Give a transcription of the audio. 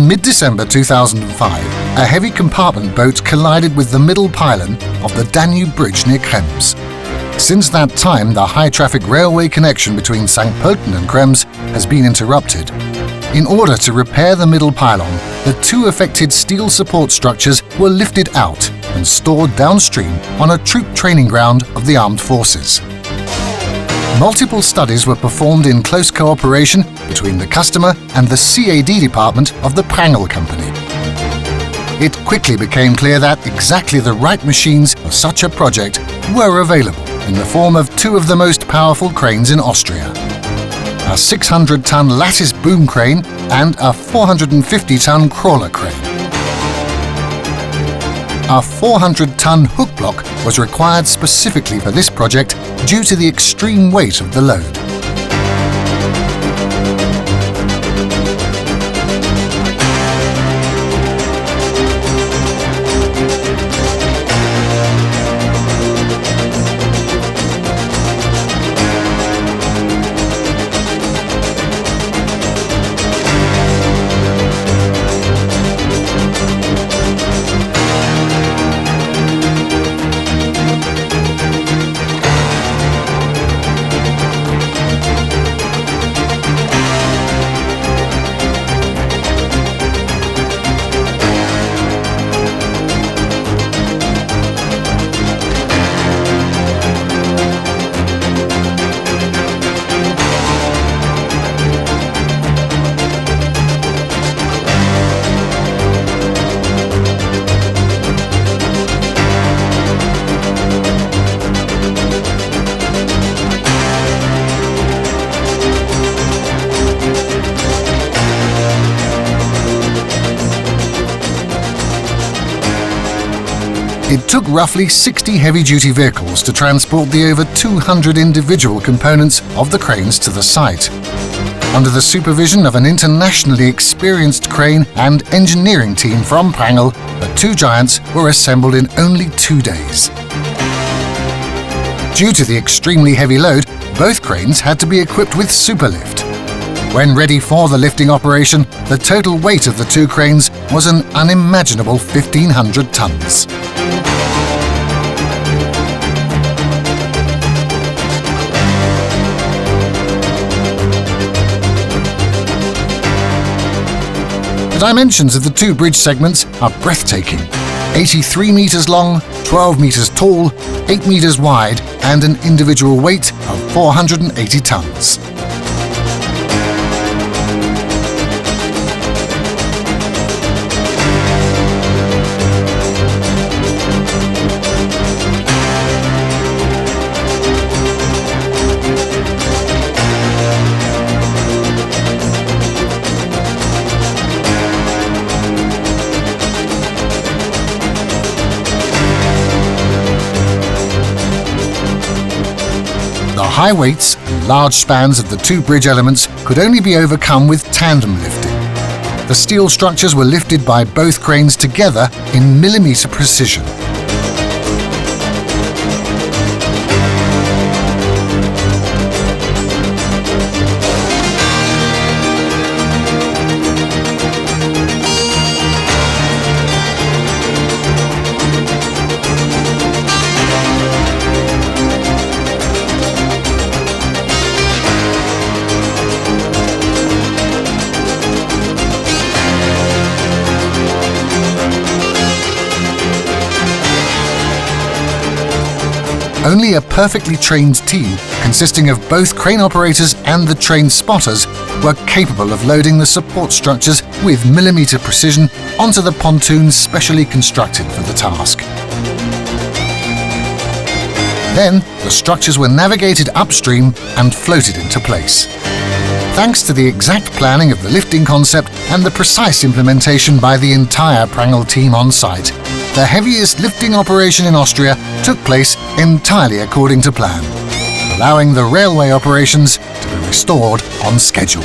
In mid-December 2005, a heavy compartment boat collided with the middle pylon of the Danube Bridge near Krems. Since that time, the high-traffic railway connection between St. Pölten and Krems has been interrupted. In order to repair the middle pylon, the two affected steel support structures were lifted out and stored downstream on a troop training ground of the armed forces. Multiple studies were performed in close cooperation between the customer and the CAD department of the Prangl company. It quickly became clear that exactly the right machines for such a project were available in the form of two of the most powerful cranes in Austria: a 600-ton lattice boom crane and a 450-ton crawler crane. A 400-ton hook block was required specifically for this project due to the extreme weight of the load. It took roughly 60 heavy-duty vehicles to transport the over 200 individual components of the cranes to the site. Under the supervision of an internationally experienced crane and engineering team from Prangl, the two giants were assembled in only 2 days. Due to the extremely heavy load, both cranes had to be equipped with superlift. When ready for the lifting operation, the total weight of the two cranes was an unimaginable 1,500 tons. The dimensions of the two bridge segments are breathtaking: 83 meters long, 12 meters tall, 8 meters wide, and an individual weight of 480 tons. The high weights and large spans of the two bridge elements could only be overcome with tandem lifting. The steel structures were lifted by both cranes together in millimeter precision. Only a perfectly trained team, consisting of both crane operators and the trained spotters, were capable of loading the support structures with millimeter precision onto the pontoons specially constructed for the task. Then, the structures were navigated upstream and floated into place. Thanks to the exact planning of the lifting concept and the precise implementation by the entire Prangl team on site, the heaviest lifting operation in Austria took place entirely according to plan, allowing the railway operations to be restored on schedule.